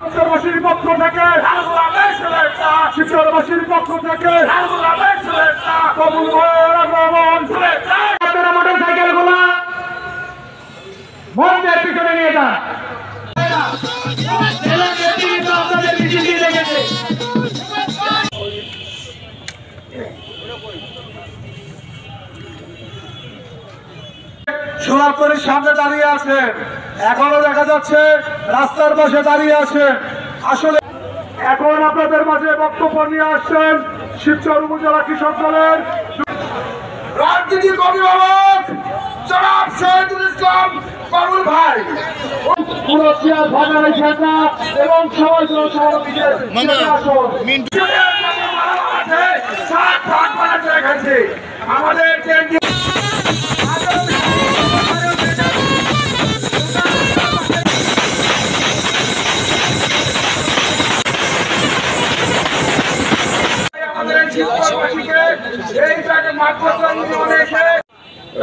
শিবচরবাসীর পক্ষ থেকে শিবচরবাসীর পক্ষ থেকে কবুল ভাইয়ের আগমন। আপনারা মোটরসাইকেল গুলা মঞ্চের পিছনে নিয়ে যান। আপনাদের মিছিল দিয়ে রেখেছে। সমাপ্তির সামনে দাঁড়িয়ে আছেন, এখনো দেখা যাচ্ছে রাস্তার পাশে দাঁড়িয়ে আছেন। আসলে এখন আপনাদের মাঝে বক্তব্য নিয়ে আসছেন শিবচর উপজেলা কৃষক দলের রাজনীতিক অভিভাবক জনাব শহীদুল ইসলাম বাবুল ভাই এবং সবাই আমাদের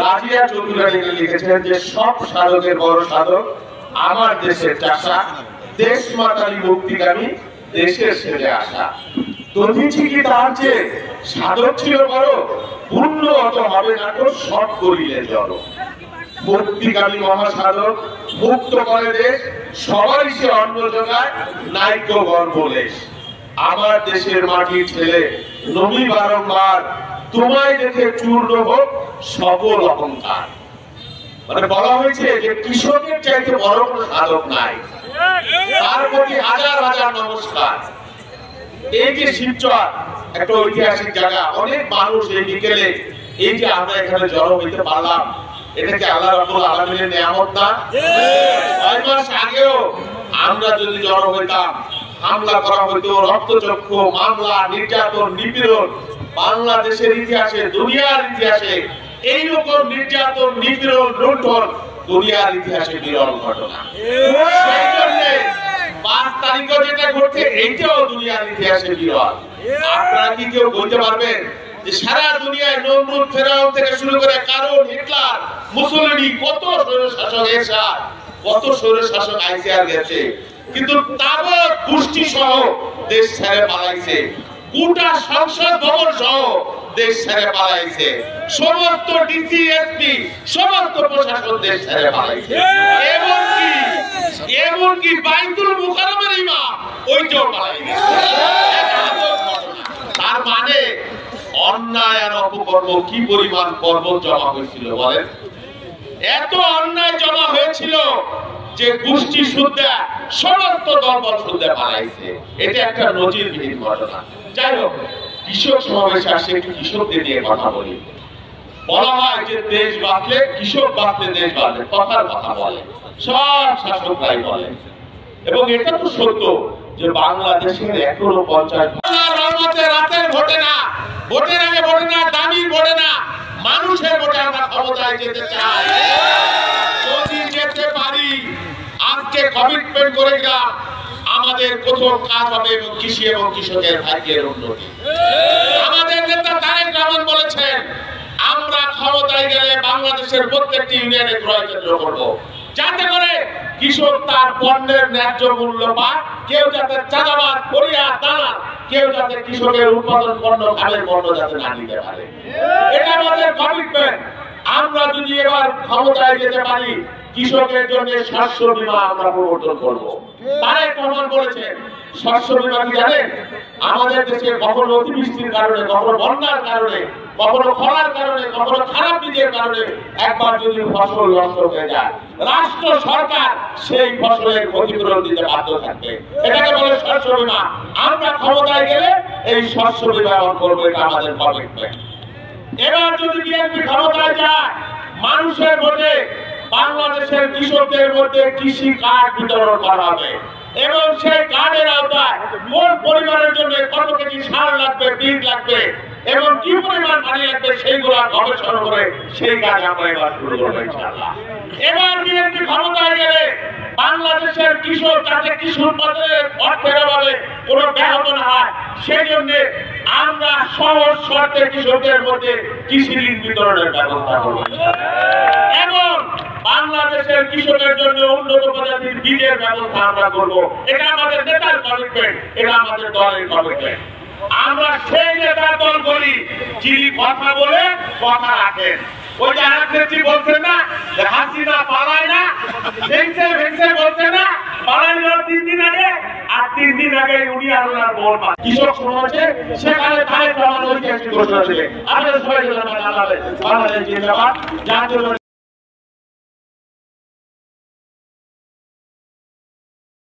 রাজিয়া চৌধুরী লিখেছেন যে সব সাধকের বড় সাধক আমার দেশের চাষা, দেশ মাতালি মুক্তিগামী, দেশের ছেলে আসা। দধিছি কি তার যে সাধক ছিল বড়, পূর্ণ অত হবে না তো সব করিলে জড়। মুক্তিগামী মহাসাধক মুক্ত করে দেশ, সবাই সে অন্ন যোগায়, নাইক্য গর্ব লেশ। আমার দেশের মাটির ছেলে নবী বারংবার, তোমায় দেখে চূর্ণ হোক সকল অহংকার। মানে বলা হয়েছে যে কৃষকের চাইতে বড় কোনো সাধক নাই, তার প্রতি হাজার হাজার নমস্কার। এই যে শিবচর একটা ঐতিহাসিক জায়গা, অনেক মানুষ এই বিকেলে এই যে আমরা এখানে জড়ো হইতে পারলাম, এটা কি আল্লাহ রাব্বুল আলামিনের নিয়ামত না? 6 মাস আগেও আমরা যদি জড়ো হইতাম, হামলা করা হইতো, রক্তচক্ষু, মামলা, নির্যাতন, নিপীড়ন, বাংলাদেশের ইতিহাসে, দুনিয়ার ইতিহাসে এইরকম নির্যাতন, নিপীড়ন, লুণ্ঠন দুনিয়ার ইতিহাসে বিরল ঘটনা। সেই জন্য 5 তারিখে যেটা ঘটছে এইটাও দুনিয়ার ইতিহাসে বিরল। আপনারা কি কেউ বলতে পারবেন যে সারা দুনিয়ায় নমরুদ, ফেরাউন থেকে শুরু করে কারণ, হিটলার, মুসলিনি, কত স্বৈরশাসক এসে, কত স্বৈরশাসক আইসে আর গেছে, কিন্তু তাবৎ গোষ্ঠী সহ দেশ ছেড়ে পালাইছে, গোটা সংসদ ভবন সহ দেশ ছেড়ে পালাইছে, সমস্ত ডিসি, এসপি, সমস্ত প্রশাসন দেশ ছেড়ে পালাইছে, এমনকি বাইতুল মুকাররমের ইমাম ওইটাও পালাইছে। তার মানে অন্যায় আর অপকর্ম কি পরিমাণ পর্বত জমা হয়েছিল বলেন? এত অন্যায় জমা হয়েছিল যে গোষ্ঠী সুদ্ধা সমস্ত দলবল সুদ্ধা পালাইছে। এটা একটা নজিরবিহীন ঘটনা। যাই হোক, কৃষক সমাবেশে আসে একটু কৃষকদের নিয়ে কথা বলি। বলা হয় যে দেশ বাঁচলে, কৃষক বাঁচলে দেশ বাঁচলে, কথার কথা বলে, সব শাসকরাই বলে। এবং এটা তো সত্য যে বাংলাদেশের এখনো 50 রাতের ভোটে না, ভোটের আগে ভোটে না, দামি ভোটে না, মানুষের ভোটে আমরা ক্ষমতায় যেতে চাই। যদি যেতে পারি, আজকে কমিটমেন্ট করে গেলাম, আমাদের প্রথম কাজ হবে এবং কৃষি এবং কৃষকের ভাগ্যের উন্নতি। আমাদের নেতা তারেক রহমান বলেছেন আমরা ক্ষমতায় গেলে বাংলাদেশের প্রত্যেকটি ইউনিয়নে ক্রয় কেন্দ্র করব, যাতে করে কৃষক তার পণ্যের ন্যায্য মূল্য পায়, কেউ যাতে চাঁদাবাজ, করিয়া দানা, কেউ যাতে কৃষকের উৎপাদন পণ্য, খালের পণ্য যাতে না নিতে পারে। এটা আমাদের কমিটমেন্ট। আমরা যদি এবার ক্ষমতায় যেতে পারি, কৃষকের জন্য শস্য বীমা আমরা প্রবর্তন করব। তারেক রহমান বলেছেন শস্য বীমা কি জানেন? আমাদের দেশে কখনো অতিবৃষ্টির কারণে, কখনো বন্যার কারণে, কখনো খরার কারণে, কখনো খারাপ দিকের কারণে একবার যদি ফসল নষ্ট হয়ে যায়, রাষ্ট্র সরকার সেই ফসলের ক্ষতিপূরণ দিতে বাধ্য থাকবে। এটাকে বলে শস্য বীমা। আমরা ক্ষমতায় গেলে এই শস্য বীমা করবো, এটা আমাদের কমিটমেন্ট। এবার যদি বিএনপি ক্ষমতায় যায়, মানুষের ভোটে বাংলাদেশের কৃষকদের মধ্যে কৃষি কার্ড বিতরণ করা হবে এবং সেই কার্ডের আওতায় কোন পরিবারের জন্য কত কেজি সার লাগবে, বীজ লাগবে এবং কি পরিমাণ পানি লাগবে, সেইগুলো গবেষণা করে সেই কাজ আমরা এবার শুরু করবো ইনশাআল্লাহ। এবার বিএনপি ক্ষমতায় গেলে বাংলাদেশের কৃষক যাতে কৃষি উৎপাদনের অর্থের অভাবে কোনো ব্যাহত না হয়, সেই জন্য আমরা সহজ শর্তে কৃষকদের মধ্যে কৃষি ঋণ বিতরণের ব্যবস্থা করব এবং বাংলাদেশের কৃষকের জন্য উন্নত প্রজাতির বীজের ব্যবস্থা আমরা করব। এটা আমাদের নেতার কমিটমেন্ট, এটা আমাদের দলের কমিটমেন্ট। আমরা সেই নেতার দল করি যিনি কথা বলে কথা রাখেন। ওই যে আরেক নেত্রী বলছেন না যে হাসিনা পালায় না, ভেঙছে ভেঙছে বলছে না, পালাইল 3 দিন আগে, আর 3 দিন আগে উনি আর ওনার বোন কৃষক সমাজে সেখানে তারেক রহমান ঐতিহাসিক ঘোষণা দিলেন। আপনারা সবাই জানেন বাংলাদেশ জিন্দাবাদ, জাতীয়